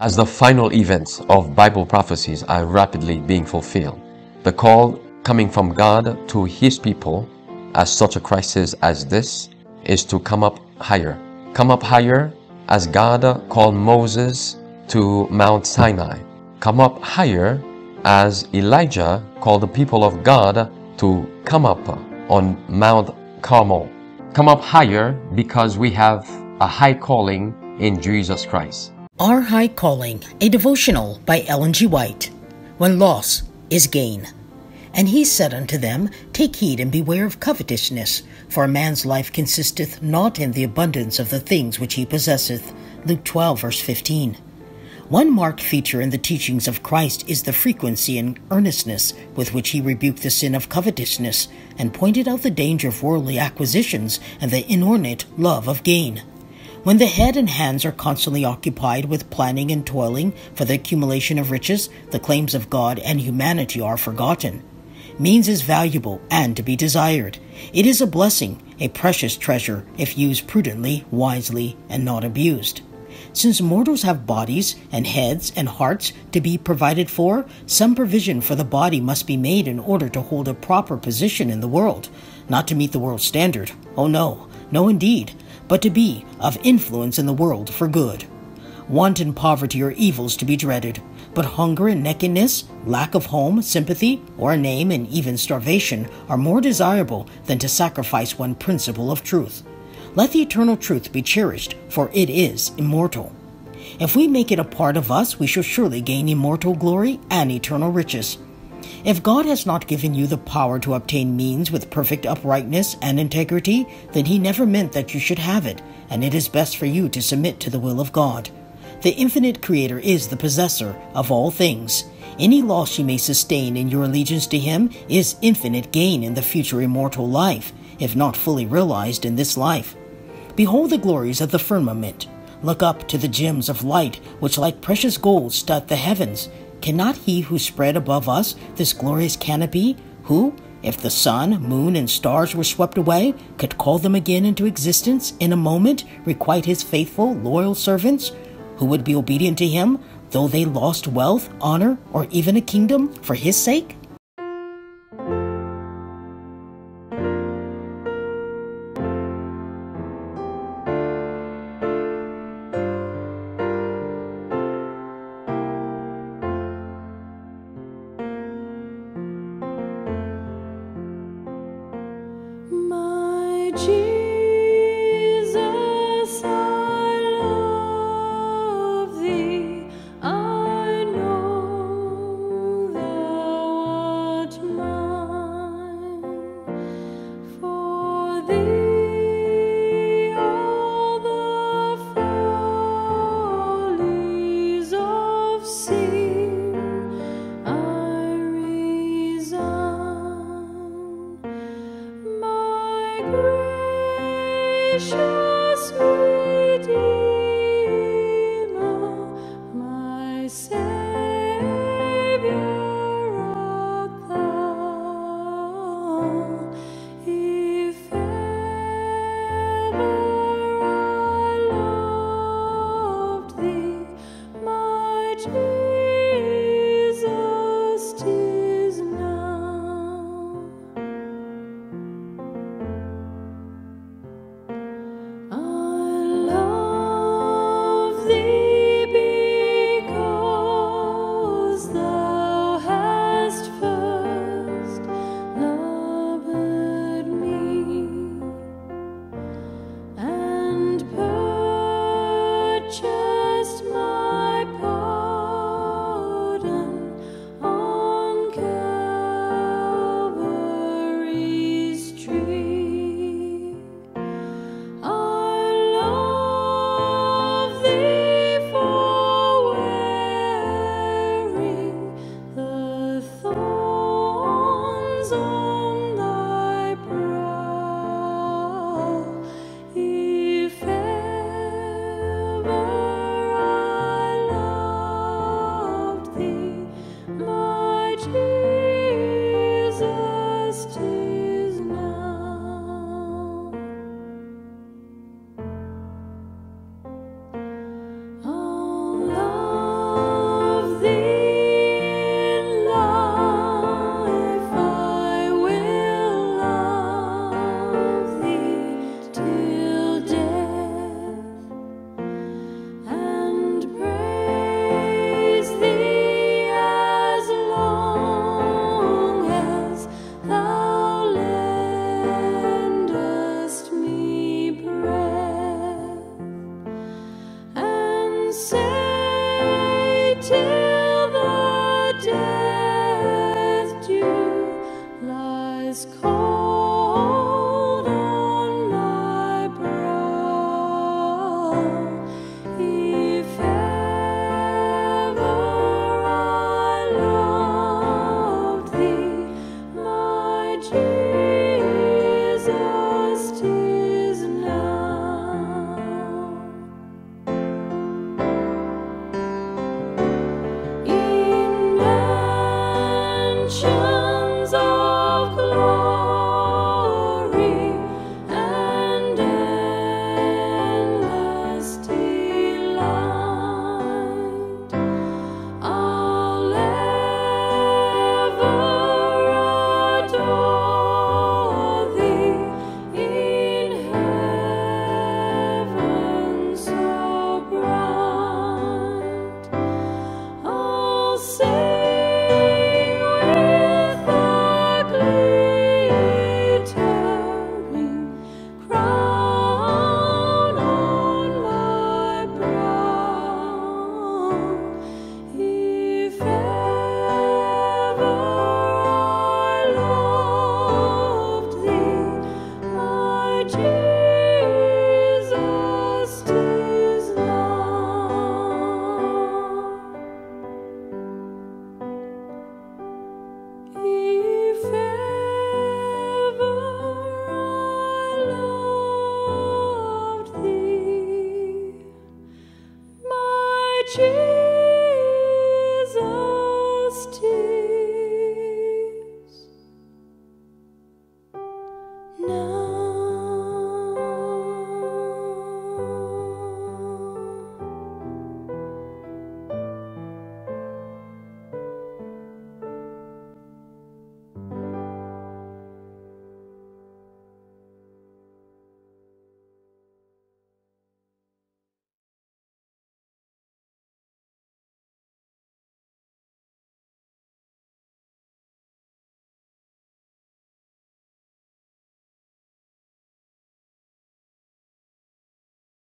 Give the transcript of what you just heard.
As the final events of Bible prophecies are rapidly being fulfilled, the call coming from God to His people at such a crisis as this is to come up higher. Come up higher as God called Moses to Mount Sinai. Come up higher as Elijah called the people of God to come up on Mount Carmel. Come up higher because we have a high calling in Jesus Christ. Our High Calling, a devotional by Ellen G. White. When loss is gain. And he said unto them, Take heed and beware of covetousness, for a man's life consisteth not in the abundance of the things which he possesseth. Luke 12, verse 15. One marked feature in the teachings of Christ is the frequency and earnestness with which he rebuked the sin of covetousness and pointed out the danger of worldly acquisitions and the inordinate love of gain. When the head and hands are constantly occupied with planning and toiling for the accumulation of riches, the claims of God and humanity are forgotten. Means is valuable and to be desired. It is a blessing, a precious treasure, if used prudently, wisely, and not abused. Since mortals have bodies and heads and hearts to be provided for, some provision for the body must be made in order to hold a proper position in the world, not to meet the world's standard. Oh no, no indeed, but to be of influence in the world for good. Want and poverty are evils to be dreaded, but hunger and nakedness, lack of home, sympathy, or a name, and even starvation are more desirable than to sacrifice one principle of truth. Let the eternal truth be cherished, for it is immortal. If we make it a part of us, we shall surely gain immortal glory and eternal riches. If God has not given you the power to obtain means with perfect uprightness and integrity, then He never meant that you should have it, and it is best for you to submit to the will of God. The infinite Creator is the possessor of all things. Any loss you may sustain in your allegiance to Him is infinite gain in the future immortal life, if not fully realized in this life. Behold the glories of the firmament. Look up to the gems of light, which like precious gold stud the heavens. Cannot He who spread above us this glorious canopy, who, if the sun, moon, and stars were swept away, could call them again into existence in a moment, requite His faithful, loyal servants, who would be obedient to Him, though they lost wealth, honor, or even a kingdom for His sake? My Jesus, I love Thee. I know Thou Jesus.